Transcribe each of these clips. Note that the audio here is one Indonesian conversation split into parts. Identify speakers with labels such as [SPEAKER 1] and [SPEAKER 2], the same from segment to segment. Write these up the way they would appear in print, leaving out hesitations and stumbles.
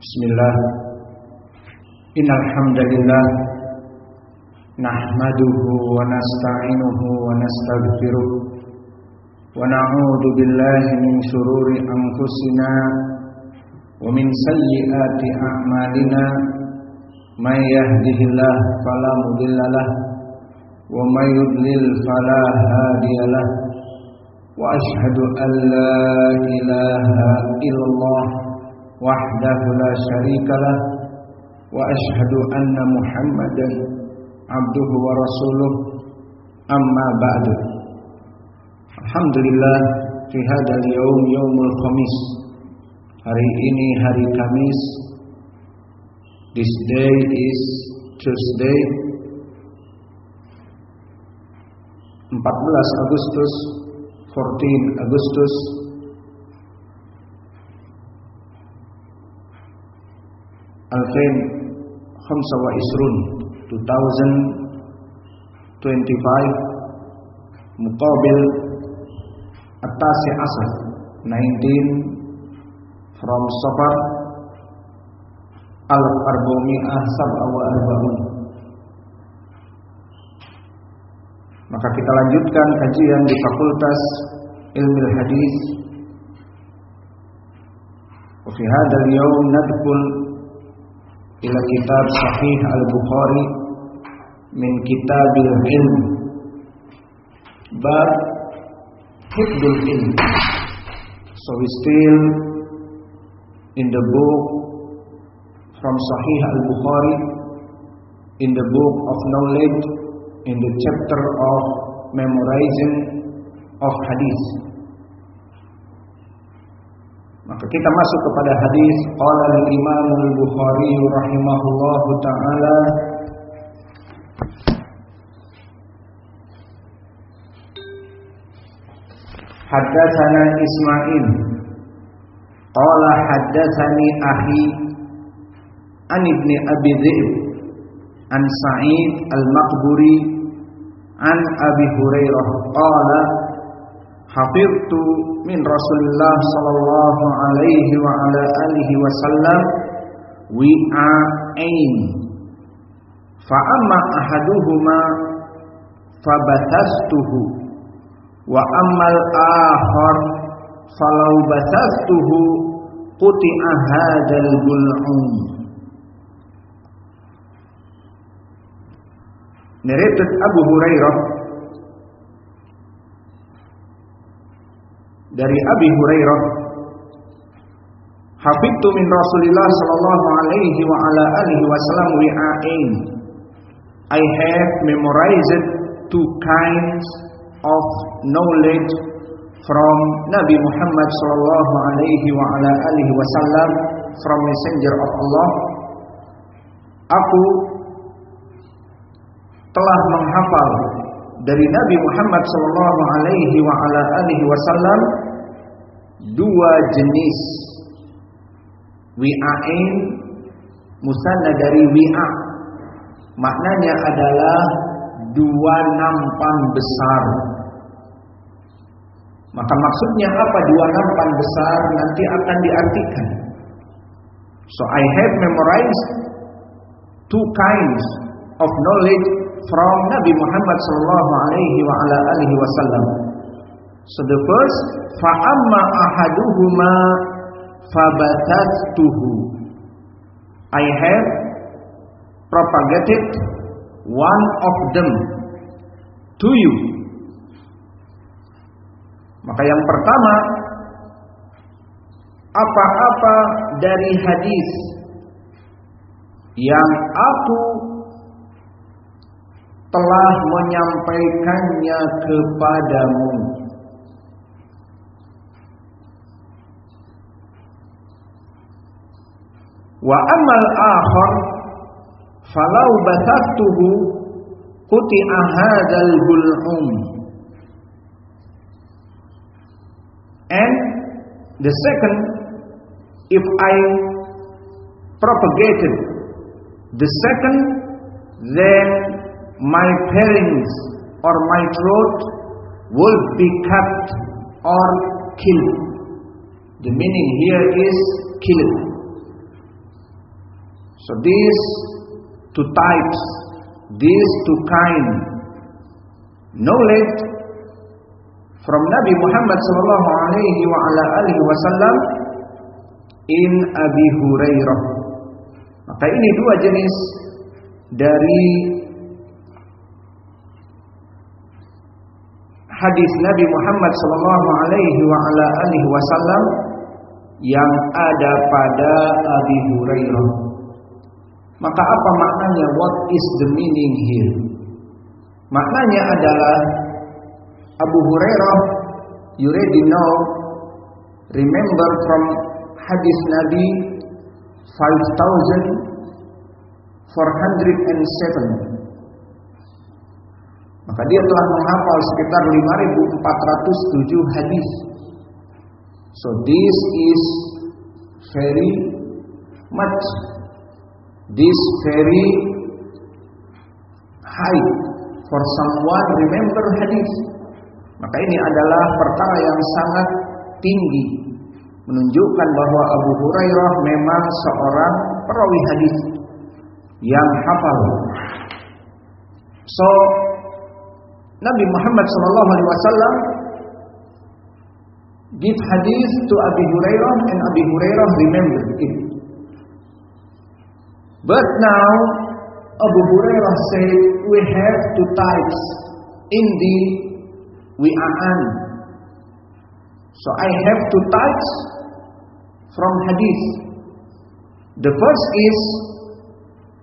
[SPEAKER 1] Bismillah. Innal hamdalillah nahmaduhu wa nasta'inuhu wa nastaghfiruh wa na'udzu billahi min shururi anfusina wa min sayyiati a'malina may yahdihillah fala mudhillalah wa may yudlil fala hadiyalah wa asyhadu an la ilaha illallah wahdahu la syarikalah wa asyhadu anna Muhammadan abduhu wa rasuluh amma ba'du. Alhamdulillah fi hadzal yaum yaumul khamis. Hari ini hari Kamis. This day is Tuesday 14 Agustus 14 Agustus 2025 muqabil at-tasi asar 19 from Safar al-arba'mi'ah sab'a wa arba'un. Maka kita lanjutkan kajian di Fakultas Ilmu Hadis. Wa fi hadzal yaum nadkhul ila kitab Sahih Al-Bukhari min Kitabil Ilm bab Hifdzul Ilm. So we still in the book from Sahih Al-Bukhari, in the book of knowledge, in the chapter of memorizing of hadis. Maka kita masuk kepada hadis qala al-Imam al-Bukhari rahimahullahu taala haddatsana Ismail qala haddatsani akhi an ibni Abi Dhi'b an Sa'id al-Maqburi an Abi Hurairah qala hafidtu min Rasulillah sallallahu alaihi wa ala alihi wasallam wi'ain fa amma ahaduhuma fabathastuhu wa ammal akhar falau bathastuhu quti'a hadzal bul'um. Narrated Abu Hurairah dari Abi Hurairah, hafidtu min Rasulillah sallallahu alaihi wa ala alihi wasallam wi'ain. I have memorized two kinds of knowledge from Nabi Muhammad sallallahu alaihi wa ala alihi wasallam, from Messenger of Allah. Aku telah menghafal dari Nabi Muhammad sallallahu alaihi wa ala alihi wasallam dua jenis wi'ain, musanna dari wi'a, maknanya adalah dua nampan besar. Maka maksudnya apa dua nampan besar nanti akan diartikan. So I have memorized two kinds of knowledge from Nabi Muhammad sallallahu alaihi wa ala alihi wasallam. So the first, fa amma ahaduhuma fabathastuhu. I have propagated one of them to you. Maka yang pertama, apa-apa dari hadis yang aku telah menyampaikannya kepadamu, wa amal akhar falau batatuhu quti'a hadzal bul'um. And the second, if I propagated the second, then my parents or my throat will be cut or killed. The meaning here is killed. So these two types, these two kind knowledge from Nabi Muhammad sallallahu alaihi wa ala alihi wasallam in Abi Hurairah. Maka ini dua jenis dari hadis Nabi Muhammad sallallahu alaihi wa ala alihi wasallam yang ada pada Abi Hurairah. Maka apa maknanya? What is the meaning here? Maknanya adalah Abu Hurairah, you already know, remember from hadis Nabi 5407. Maka dia telah menghafal sekitar 5407 hadis. So this is very much, this very high for someone remember hadis. Maka ini adalah perkara yang sangat tinggi, menunjukkan bahwa Abu Hurairah memang seorang perawi hadis yang hafal. So Nabi Muhammad SAW give hadis to Abi Hurairah and Abi Hurairah remember it. But now Abu Hurairah said we have two types in the wi'an. So I have two types from hadith. The first is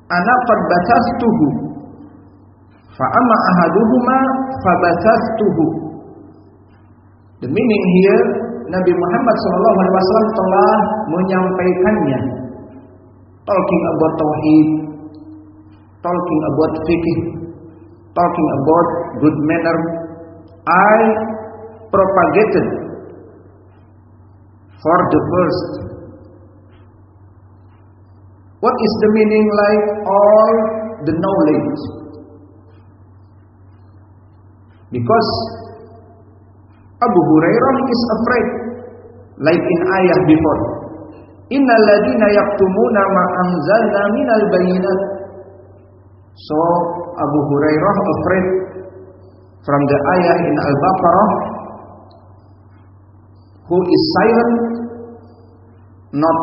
[SPEAKER 1] ana qad bathastuhu fa amma ahaduhuma fa bathastuhu. The meaning here, Nabi Muhammad SAW telah menyampaikannya, talking about tauhid, talking about fikih, talking about good manner. I propagated for the first. What is the meaning? Like all the knowledge. Because Abu Hurairah is afraid, like in ayah before, innal ladina yaktumuna ma anzalna minal bayyinat. So Abu Hurairah afraid from the ayah in Al-Baqarah, who is silent, not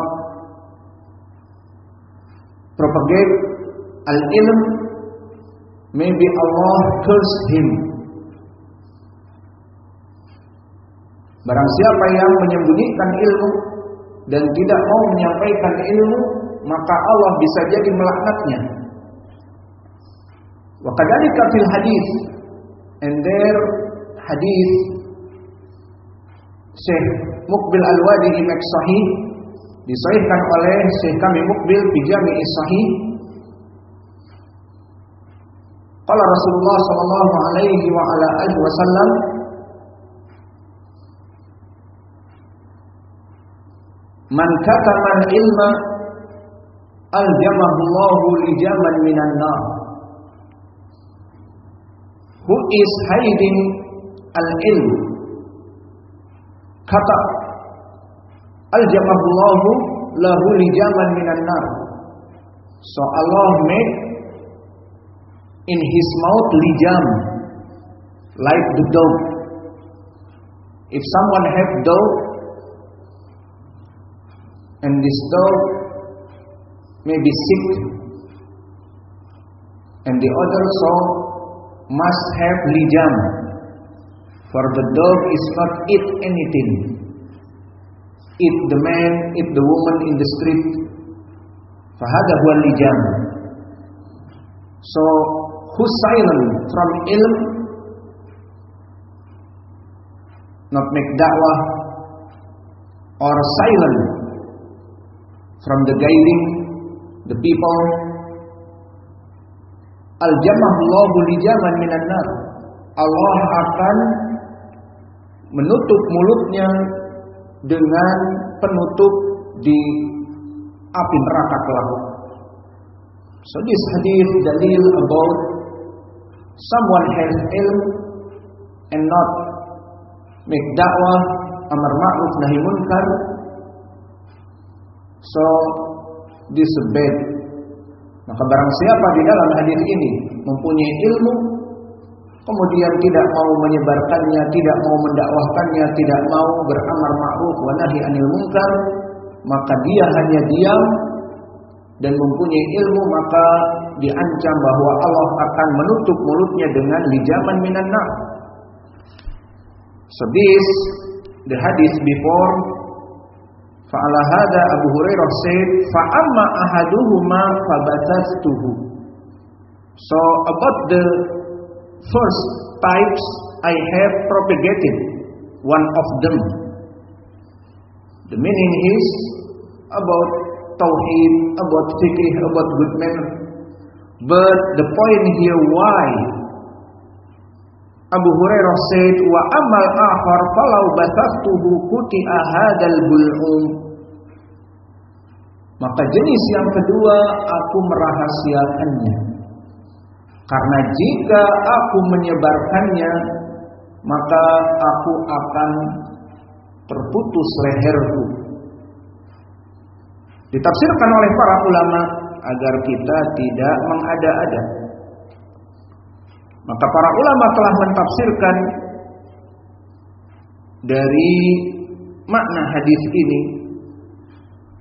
[SPEAKER 1] propagate al-ilm, maybe Allah curse him. Barang siapa yang menyembunyikan ilmu dan tidak mau menyampaikan ilmu, maka Allah bisa jadi melaknatnya. Wa kadzalika fil hadis, and there hadis Syekh Muqbil Al-Wadi Imak Sahih, disahihkan oleh Syekh kami Muqbil fi Jami' Sahih. Qala Rasulullah sallallahu alaihi wa ala alihi wasallam, man katama al-ilma aljamahu Allahu lijaman minan nar. Who is hiding al-ilm, kata aljamahu Allahu lahu lijaman minan nar. So Allah made in his mouth lijam, like the dog. If someone have dog, and this dog may be sick, and the other so must have lijam, for the dog is not eat anything, eat the man, eat the woman in the street. Fahada huwa lijam. So who's silent from ilm, not make da'wah, or silent from the guiding the people, aljamahullahu lijaman minan nar. Allah akan menutup mulutnya dengan penutup di api neraka kelak. So this hadith dalil about someone has ilm and not make da'wah, amar ma'ruf nahi munkar. So this is bad. Maka barang siapa di dalam hadis ini mempunyai ilmu, kemudian tidak mau menyebarkannya, tidak mau mendakwahkannya, tidak mau beramar ma'ruf wa nahi anil munkar, maka dia hanya diam dan mempunyai ilmu, maka diancam bahwa Allah akan menutup mulutnya dengan lijaman minan nar. So this, the hadith before, fa'ala hadha Abu Hurairah said, fa'amma ahaduhuma fabatastuhu. So about the first types, I have propagated one of them. The meaning is about tauhid, about fikih, about good manner. But the point here, why Abu Hurairah said, wa amal akhar falau basastuhu quti'a hadzal bul'um. Maka jenis yang kedua, aku merahasiakannya. Karena jika aku menyebarkannya, maka aku akan terputus leherku. Ditafsirkan oleh para ulama agar kita tidak mengada-ada. Maka para ulama telah mentafsirkan dari makna hadis ini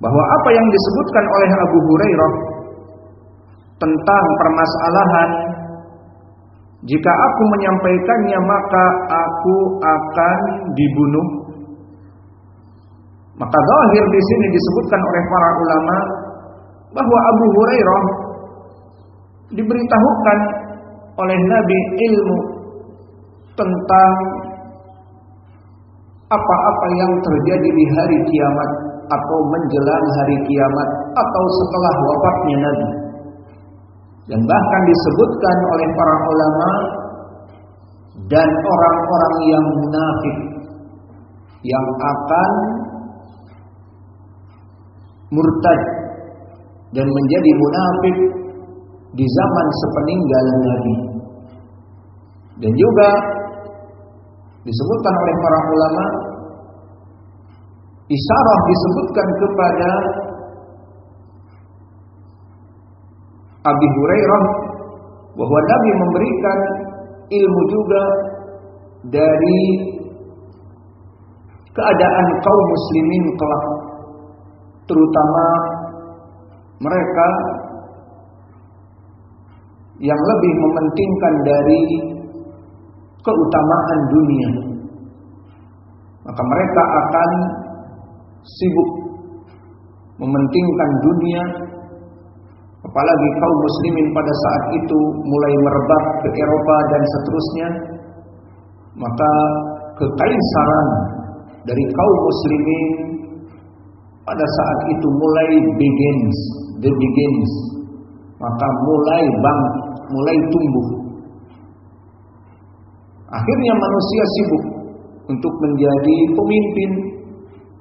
[SPEAKER 1] bahwa apa yang disebutkan oleh Abu Hurairah tentang permasalahan jika aku menyampaikannya maka aku akan dibunuh. Maka zahir di sini disebutkan oleh para ulama bahwa Abu Hurairah diberitahukan oleh Nabi ilmu tentang apa-apa yang terjadi di hari kiamat atau menjelang hari kiamat atau setelah wafatnya Nabi. Dan bahkan disebutkan oleh para ulama dan orang-orang yang munafik yang akan murtad dan menjadi munafik di zaman sepeninggal Nabi. Dan juga disebutkan oleh para ulama, isyarah disebutkan kepada Abi Hurairah bahwa Nabi memberikan ilmu juga dari keadaan kaum muslimin kelak, terutama mereka yang lebih mementingkan dari keutamaan dunia. Maka mereka akan sibuk mementingkan dunia, apalagi kaum muslimin pada saat itu mulai merebak ke Eropa dan seterusnya. Maka kekaisaran dari kaum muslimin pada saat itu mulai begins. Maka mulai tumbuh. Akhirnya manusia sibuk untuk menjadi pemimpin,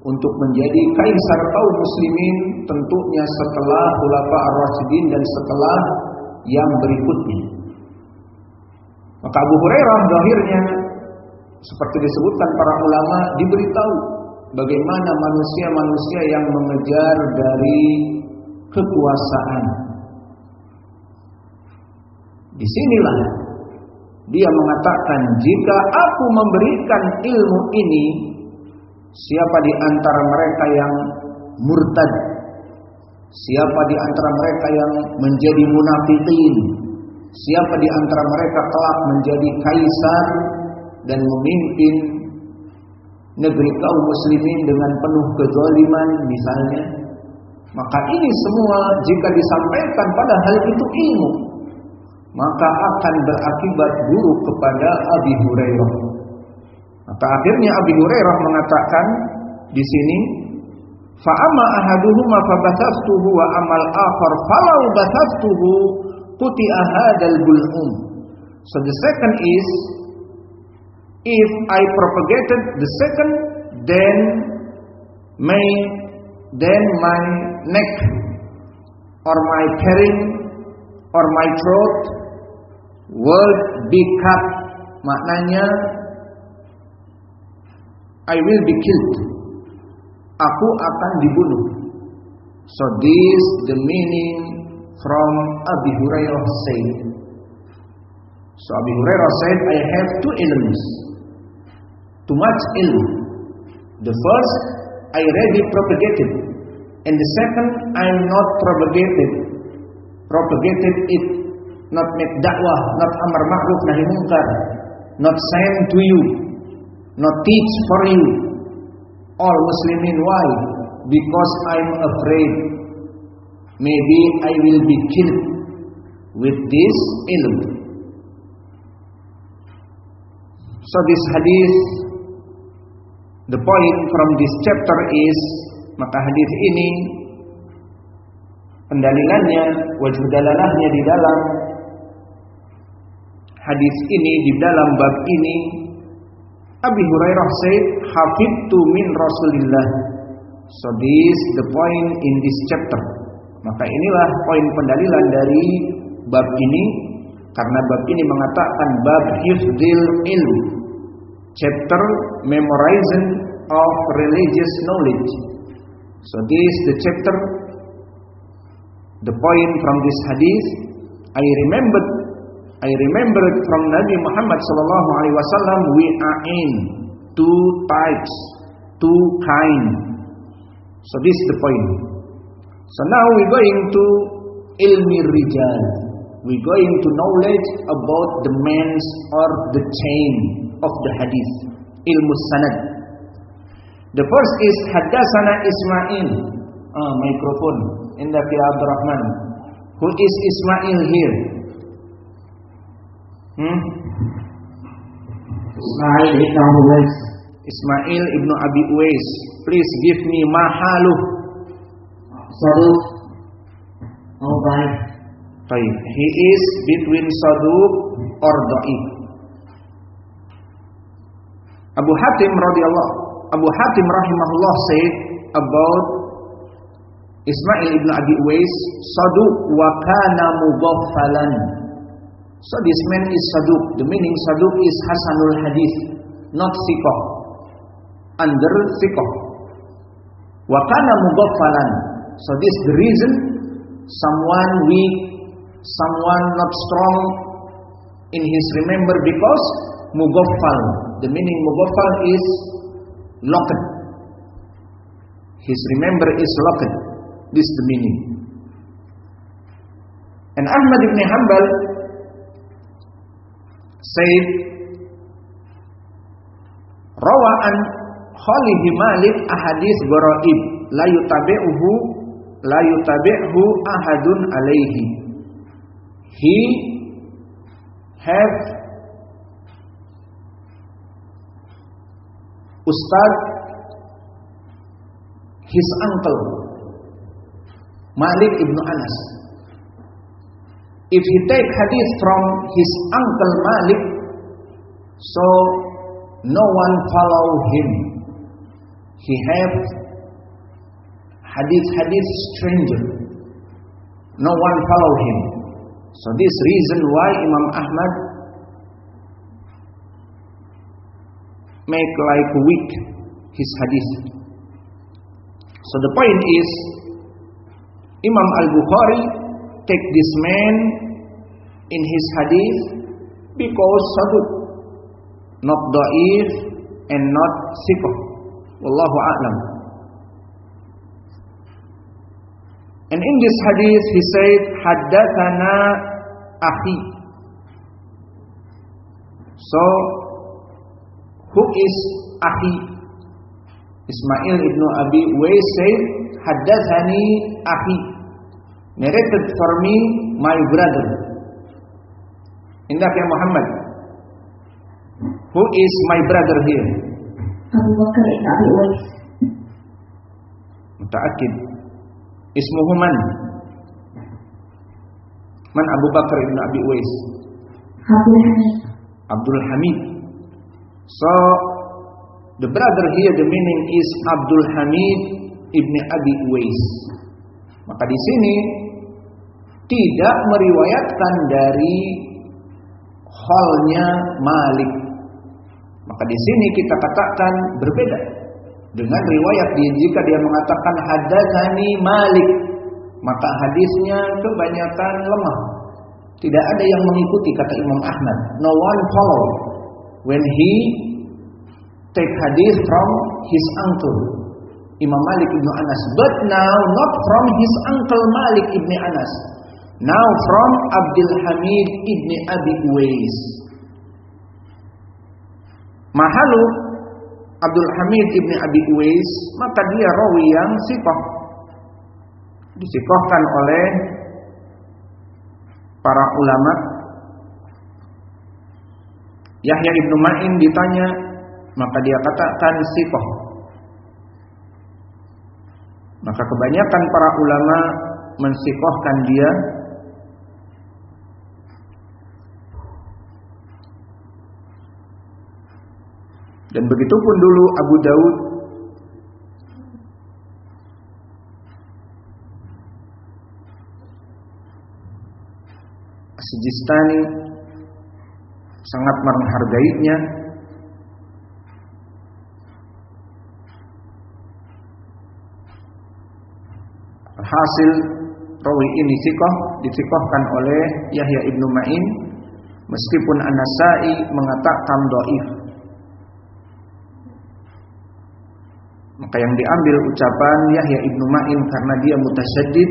[SPEAKER 1] untuk menjadi kaisar kaum muslimin, tentunya setelah Khulafa ar-Rasyidin dan setelah yang berikutnya. Maka Abu Hurairah akhirnya seperti disebutkan para ulama diberitahu bagaimana manusia-manusia yang mengejar dari kekuasaan. Disinilah dia mengatakan, jika aku memberikan ilmu ini, siapa di antara mereka yang murtad, siapa di antara mereka yang menjadi munafikin, siapa di antara mereka kelak menjadi kaisar dan memimpin negeri kaum muslimin dengan penuh kezaliman misalnya, maka ini semua jika disampaikan padahal itu ilmu, maka akan berakibat buruk kepada Abi Hurairah. Maka akhirnya Abi Hurairah mengatakan di sini, fa amma ahaduhuma fa basastuhu wa amal akhar falau basastuhu quti'a hadzal bul'um. So the second is, if I propagated the second, then my neck or my pharynx or my throat will be cut. Maknanya I will be killed. Aku akan dibunuh. So this the meaning from Abi Hurairah said. So Abi Hurairah said, I have two ilms, too much ilm. The first, I already propagated, and the second, I am not propagated it, not make da'wah, not amar ma'ruf nahi munkar, not send to you, not teach for you, all Muslimin. Why? Because I am afraid maybe I will be killed with this ilm. So this hadis, the point from this chapter is, maka hadis ini pendalilannya, wajh dalalahnya di dalam hadis ini, di dalam bab ini, Abi Hurairah said, hafidtu min Rasulillah. So this the point in this chapter. Maka inilah poin pendalilan dari bab ini, karena bab ini mengatakan bab hifdzil ilm, chapter memorizing of religious knowledge. So this the chapter, the point from this hadith. I remembered from Nabi Muhammad sallallahu alaihi wasallam, we are in two types, two kind. So this is the point. So now we're going to ilmi rijal. We're going to knowledge about the means or the chain of the hadith, ilmu sanad. The first is Haddatsana Ismail. Microphone. Indah fi Abdurrahman. Who is Ismail here?
[SPEAKER 2] Ismail ibn Abi Uwais.
[SPEAKER 1] Ismail ibn Abi Uwais. Please give me mahaluh.
[SPEAKER 2] Saduq. Oh, baik.
[SPEAKER 1] Baik. He is between saduq or da'if. Abu Hatim rahimahullah said about Ismail ibn Abi Uwais, saduq wa kana mughaffalan. So this man is saduq. The meaning saduq is hasanul hadith, not thiqah, under thiqah. Wa kana mughaffalan. So this the reason someone weak, someone not strong in his remember, because mughaffal. The meaning mughaffal is locked. His remember is locked. This is the meaning. And Ahmad ibn Hanbal said, rawa an khalihi Malik ahadith garaib la yutabi'hu ahadun alaihi. He have Ustad, his uncle Malik ibn Anas. If he take hadith from his uncle Malik, so no one follow him. He have hadith stranger. No one follow him. So this reason why Imam Ahmad make like weak his hadith. So the point is, Imam Al-Bukhari take this man in his hadith because saduq, not da'if and not thiqah. Wallahu a'lam. And in this hadith he said, haddathana akhi. So who is akhi? Ismail ibn Abi Uwais said, haddathani akhi, narrated for me my brother. Indah ya Muhammad. Who is my brother here?
[SPEAKER 2] Abu Bakar ibn Abi Uwais.
[SPEAKER 1] Muta'akkid. Ismuhu man? Man Abu Bakar ibn Abi Uwais?
[SPEAKER 2] Abdul Hamid.
[SPEAKER 1] Abdul Hamid. So the brother here, the meaning is Abdul Hamid ibn Abi Uwais. Maka di sini tidak meriwayatkan dari halnya Malik. Maka di sini kita katakan berbeda dengan riwayat dia jika dia mengatakan haddatsani Malik. maka hadisnya kebanyakan lemah. Tidak ada yang mengikuti, kata Imam Ahmad. No one follow when he take hadith from his uncle Imam Malik ibn Anas. But now not from his uncle Malik ibn Anas. Now from Abdul Hamid ibn Abi Uwais. Mahalu Abdul Hamid ibn Abi Uwais, maka dia rawi yang sikoh, disikohkan oleh para ulama. Yahya ibnu Ma'in ditanya, maka dia katakan sikoh. Maka kebanyakan para ulama mensikohkan dia. Dan begitupun dulu Abu Daud, As-Sijistani sangat menghargainya. Hasil rawi ini disikohkan oleh Yahya ibnu Ma'in, meskipun An-Nasa'i mengatakan dhaif. Maka yang diambil ucapan Yahya ibnu Ma'in karena dia mutasyaddid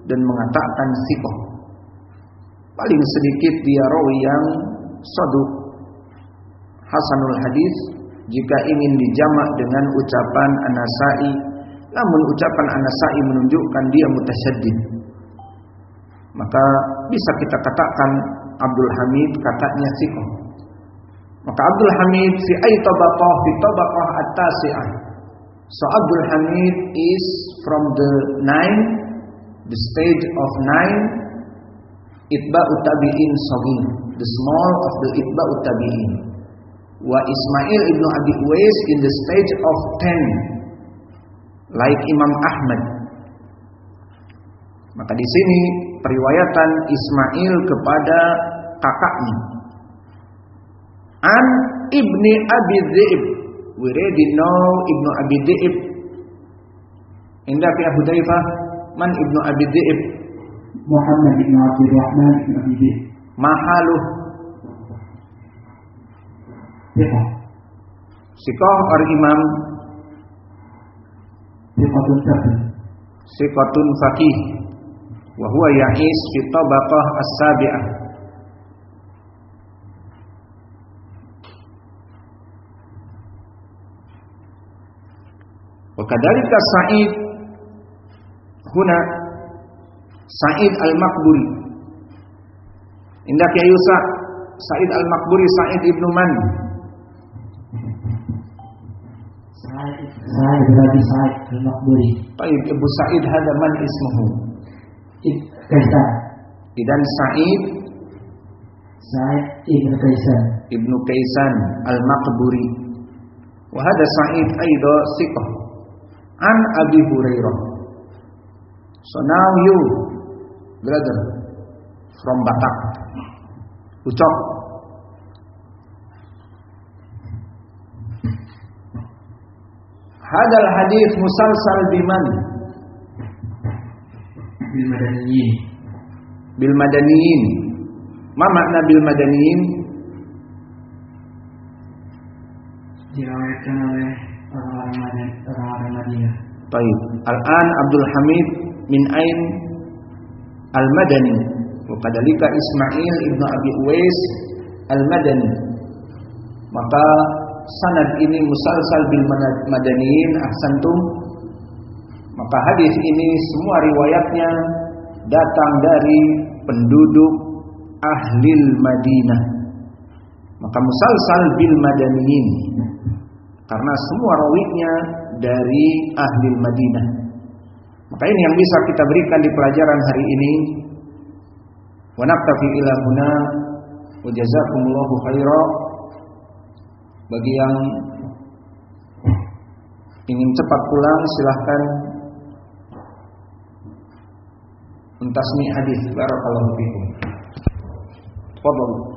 [SPEAKER 1] dan mengatakan sikoh. Paling sedikit dia rawi yang saduq, hasanul hadis jika ingin dijamak dengan ucapan An-Nasa'i. Namun ucapan An-Nasa'i menunjukkan dia mutasyaddid. Maka bisa kita katakan Abdul Hamid katanya sikoh. Maka Abdul Hamid fi tabaqah at-tasi'ah. So Abdul Hamid is from the stage of 9 itba'ut tabi'in saghir, the small of the itba'ut tabi'in. Wa Ismail ibnu Abi Uwais in the stage of 10, like Imam Ahmad. Maka di sini periwayatan Ismail kepada kakaknya. An Ibni Abi Dhi'ib. We already know Ibnu Abi Dhi'ib. Indah ya Hudzaifah, man Ibnu Abi Dhi'ib?
[SPEAKER 2] Muhammad bin Abdul Rahman bin Abi Dhi'ib.
[SPEAKER 1] Mahaluh sikoh or imam? Sikotun faqih. Wa huwa ya'is fi tabaqah as-sabi'ah. Wa kadzalika Sa'id huna Sa'id al-Maqburi. Indak ya Yusa, Sa'id al-Maqburi Sa'id ibnu man?
[SPEAKER 2] Sa'id berarti Sa'id al-Maqburi.
[SPEAKER 1] Baik, Abu Sa'id hada man ismuhu?
[SPEAKER 2] Kaisan.
[SPEAKER 1] Idan Sa'id
[SPEAKER 2] ibnu Kaisan.
[SPEAKER 1] Ibnu Kaisan al-Maqburi. Wa hada Sa'id aido siqah an Abi Hurairah. So now you brother from Batak, Ucok, hadal hadis musalsal biman? Bil madaniyin. Ma makna bil madaniyin?
[SPEAKER 2] Diriwayatkan oleh orang-orang Madinah.
[SPEAKER 1] Baik. Al-an Abdul Hamid min ain al-Madani. Wa kadzalika Ismail ibnu Abi Uwais al-Madani. Maka sanad ini musalsal bil madaniyin, ahsantum. Maka hadis ini semua riwayatnya datang dari penduduk ahlil Madinah. Maka musalsal bil madaniyin karena semua rawinya dari ahlil Madinah. Maka ini yang bisa kita berikan di pelajaran hari ini. Wa naktafi ila huna wa jazakumullahu khairan. Bagi yang ingin cepat pulang silahkan mentasmi hadis. Barakallahu fikum. Tafadhal.